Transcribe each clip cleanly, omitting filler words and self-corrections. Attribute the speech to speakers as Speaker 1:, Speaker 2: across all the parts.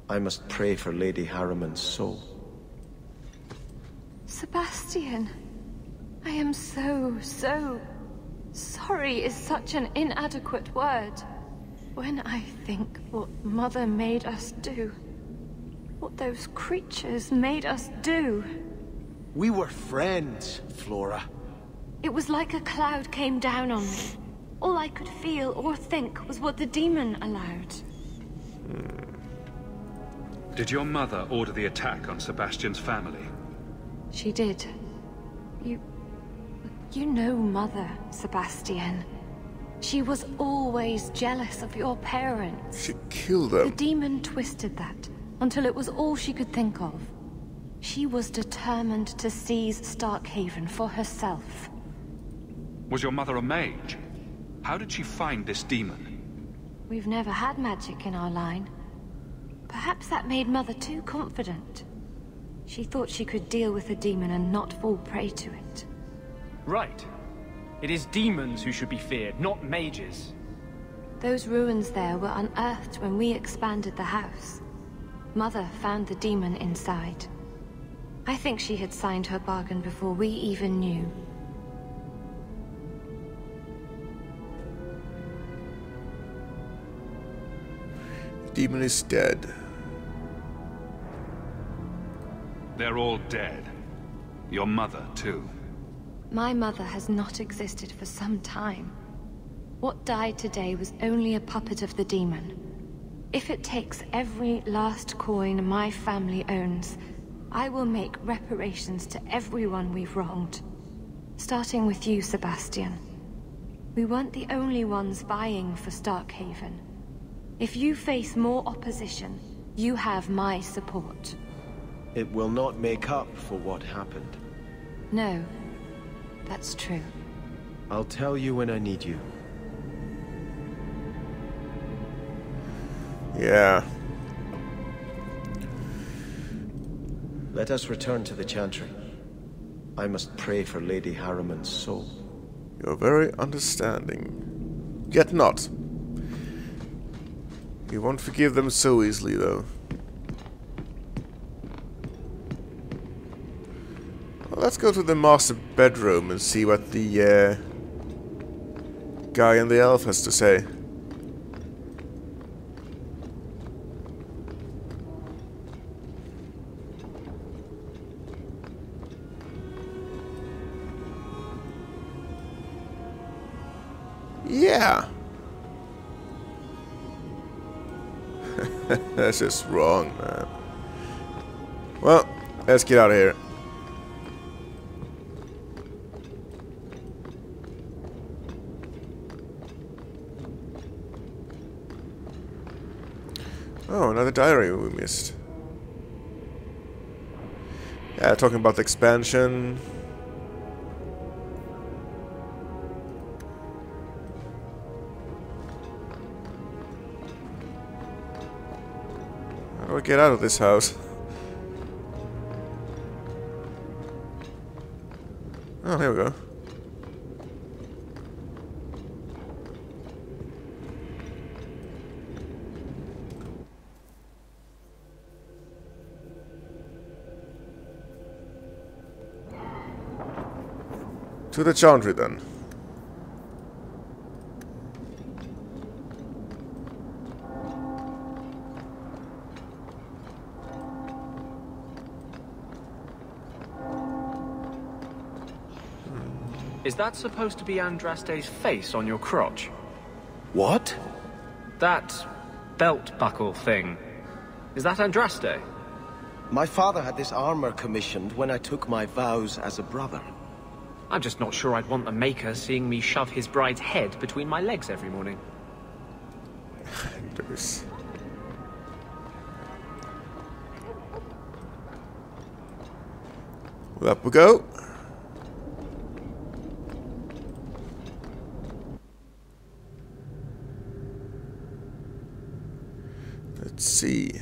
Speaker 1: I must pray for Lady Harriman's soul.
Speaker 2: Sebastian, I am so sorry is such an inadequate word. When I think what Mother made us do, what those creatures made us do.
Speaker 1: We were friends, Flora.
Speaker 2: It was like a cloud came down on me. All I could feel or think was what the demon allowed.
Speaker 3: Did your mother order the attack on Sebastian's family?
Speaker 2: She did. You know Mother, Sebastian. She was always jealous of your parents.
Speaker 4: She killed them.
Speaker 2: The demon twisted that until it was all she could think of. She was determined to seize Starkhaven for herself.
Speaker 3: Was your mother a mage? How did she find this demon?
Speaker 2: We've never had magic in our line. Perhaps that made Mother too confident. She thought she could deal with the demon and not fall prey to it.
Speaker 5: Right. It is demons who should be feared, not mages.
Speaker 2: Those ruins there were unearthed when we expanded the house. Mother found the demon inside. I think she had signed her bargain before we even knew.
Speaker 4: The demon is dead.
Speaker 3: They're all dead. Your mother, too.
Speaker 2: My mother has not existed for some time. What died today was only a puppet of the demon. If it takes every last coin my family owns, I will make reparations to everyone we've wronged. Starting with you, Sebastian. We weren't the only ones vying for Starkhaven. If you face more opposition, you have my support.
Speaker 1: It will not make up for what happened.
Speaker 2: No, that's true.
Speaker 1: I'll tell you when I need you.
Speaker 4: Yeah.
Speaker 1: Let us return to the Chantry. I must pray for Lady Harriman's soul.
Speaker 4: You're very understanding. Yet not. You won't forgive them so easily, though. Well, let's go to the master bedroom and see what the guy in the elf has to say. Yeah. That's just wrong, man. Well, let's get out of here. Oh, another diary we missed. Yeah, talking about the expansion. How do I get out of this house? Oh, here we go. To the Chantry, then.
Speaker 5: Is that supposed to be Andraste's face on your crotch?
Speaker 1: What?
Speaker 5: That belt buckle thing. Is that Andraste?
Speaker 1: My father had this armor commissioned when I took my vows as a brother.
Speaker 5: I'm just not sure I'd want the Maker seeing me shove his bride's head between my legs every morning.
Speaker 4: There's... Well, up we go. Let's see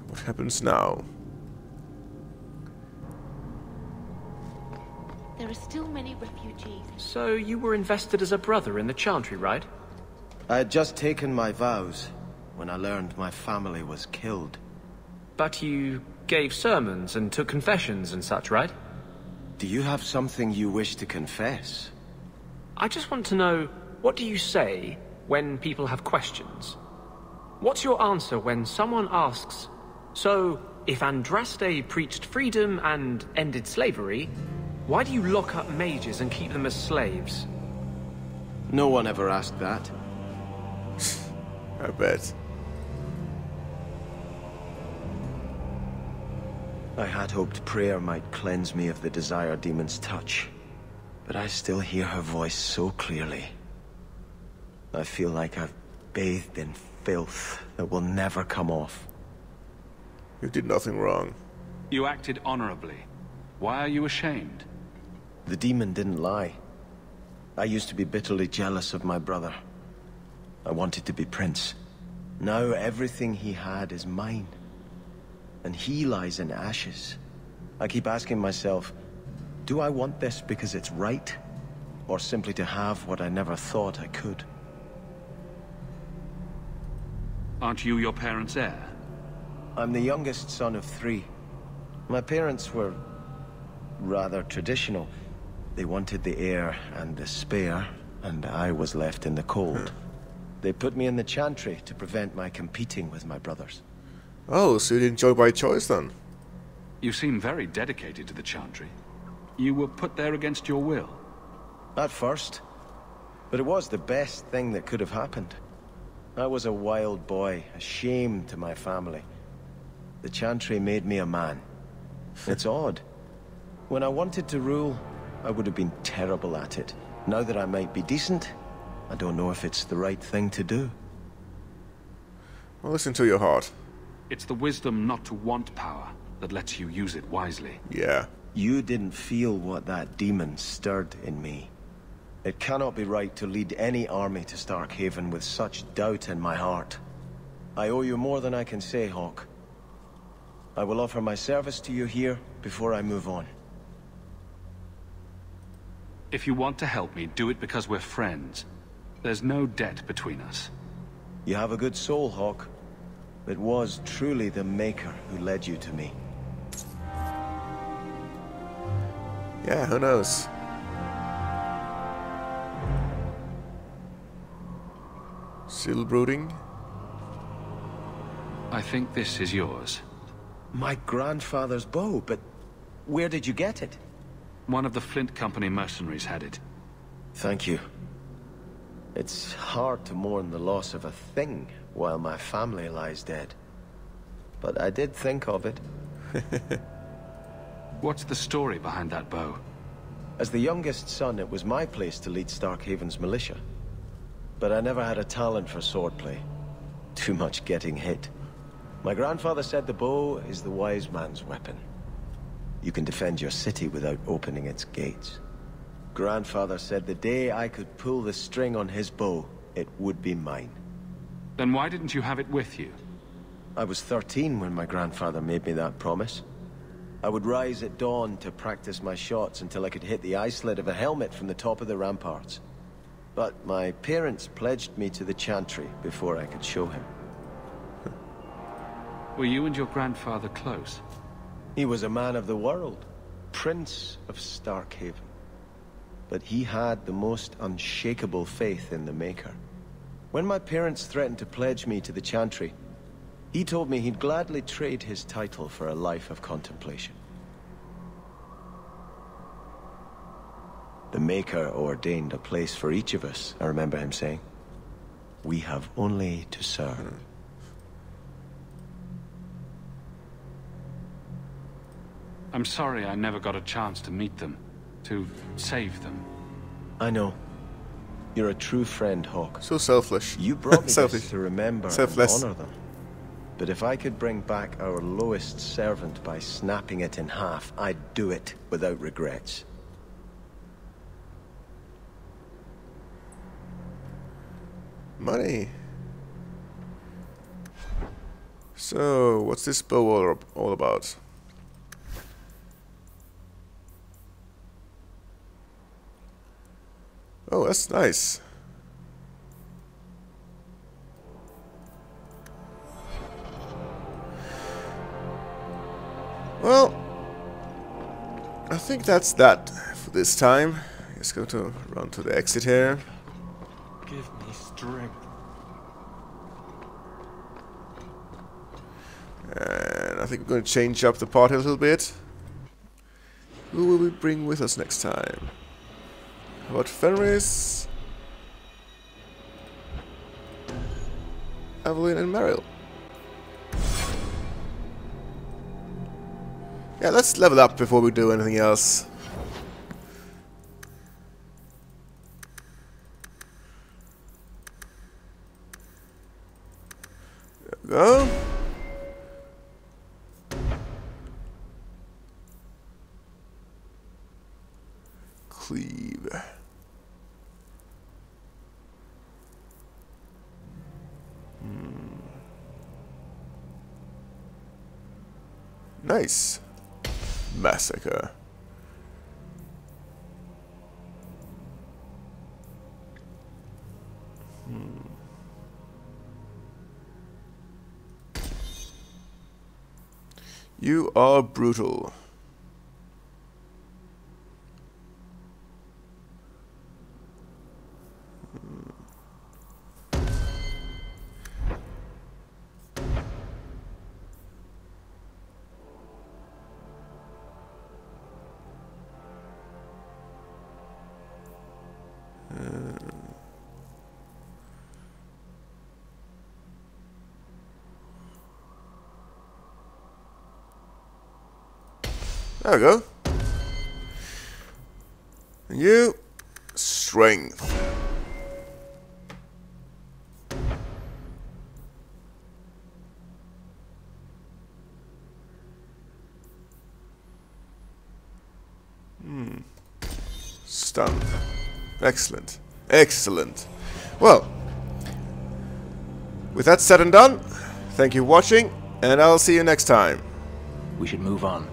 Speaker 4: what happens now.
Speaker 6: There are still many refugees.
Speaker 5: So you were invested as a brother in the Chantry, right?
Speaker 1: I had just taken my vows when I learned my family was killed.
Speaker 5: But you gave sermons and took confessions and such, right?
Speaker 1: Do you have something you wish to confess?
Speaker 5: I just want to know, what do you say when people have questions? What's your answer when someone asks, so, if Andraste preached freedom and ended slavery, why do you lock up mages and keep them as slaves?
Speaker 1: No one ever asked that.
Speaker 4: I bet.
Speaker 1: I had hoped prayer might cleanse me of the Desire Demon's touch, but I still hear her voice so clearly. I feel like I've bathed in filth that will never come off.
Speaker 4: You did nothing wrong.
Speaker 3: You acted honorably. Why are you ashamed?
Speaker 1: The demon didn't lie. I used to be bitterly jealous of my brother. I wanted to be prince. Now everything he had is mine. And he lies in ashes. I keep asking myself, do I want this because it's right? Or simply to have what I never thought I could?
Speaker 3: Aren't you your parents' heir?
Speaker 1: I'm the youngest son of 3. My parents were rather traditional. They wanted the heir and the spare, and I was left in the cold. They put me in the chantry to prevent my competing with my brothers.
Speaker 4: Oh, so you didn't join by choice then?
Speaker 3: You seem very dedicated to the Chantry. You were put there against your will.
Speaker 1: At first. But it was the best thing that could have happened. I was a wild boy, a shame to my family. The Chantry made me a man. It's odd. When I wanted to rule, I would have been terrible at it. Now that I might be decent, I don't know if it's the right thing to do.
Speaker 4: Well, listen to your heart.
Speaker 3: It's the wisdom not to want power that lets you use it wisely.
Speaker 4: Yeah.
Speaker 1: You didn't feel what that demon stirred in me. It cannot be right to lead any army to Starkhaven with such doubt in my heart. I owe you more than I can say, Hawk. I will offer my service to you here before I move on.
Speaker 3: If you want to help me, do it because we're friends. There's no debt between us.
Speaker 1: You have a good soul, Hawk. It was truly the Maker who led you to me.
Speaker 4: Yeah, who knows? Still brooding?
Speaker 3: I think this is yours.
Speaker 1: My grandfather's bow, but where did you get it?
Speaker 3: One of the Flint Company mercenaries had it.
Speaker 1: Thank you. It's hard to mourn the loss of a thing while my family lies dead. But I did think of it.
Speaker 3: What's the story behind that bow?
Speaker 1: As the youngest son, it was my place to lead Starkhaven's militia. But I never had a talent for swordplay. Too much getting hit. My grandfather said the bow is the wise man's weapon. You can defend your city without opening its gates. Grandfather said the day I could pull the string on his bow, it would be mine.
Speaker 3: Then why didn't you have it with you?
Speaker 1: I was 13 when my grandfather made me that promise. I would rise at dawn to practice my shots until I could hit the eye slit of a helmet from the top of the ramparts. But my parents pledged me to the Chantry before I could show him.
Speaker 3: Were you and your grandfather close?
Speaker 1: He was a man of the world, Prince of Starkhaven. But he had the most unshakable faith in the Maker. When my parents threatened to pledge me to the Chantry, he told me he'd gladly trade his title for a life of contemplation. The Maker ordained a place for each of us, I remember him saying. We have only to serve.
Speaker 3: I'm sorry I never got a chance to meet them, to save them.
Speaker 1: I know. You're a true friend, Hawk.
Speaker 4: So selfish.
Speaker 1: You brought me
Speaker 4: Selfish.
Speaker 1: this to remember
Speaker 4: Selfless.
Speaker 1: and honor them. But if I could bring back our lowest servant by snapping it in half, I'd do it without regrets.
Speaker 4: Money. So, what's this bow all about? Oh, that's nice. Well, I think that's that for this time. Just going to run to the exit here.
Speaker 3: Give me strength.
Speaker 4: And I think we're going to change up the party a little bit. Who will we bring with us next time? How about Fenris, Evelyn, and Meryl? Yeah, let's level up before we do anything else. There we go. Cleave. Nice. Massacre. You are brutal. There we go. And you, strength. Stun. Excellent. Excellent. Well, with that said and done, thank you for watching, and I'll see you next time.
Speaker 7: We should move on.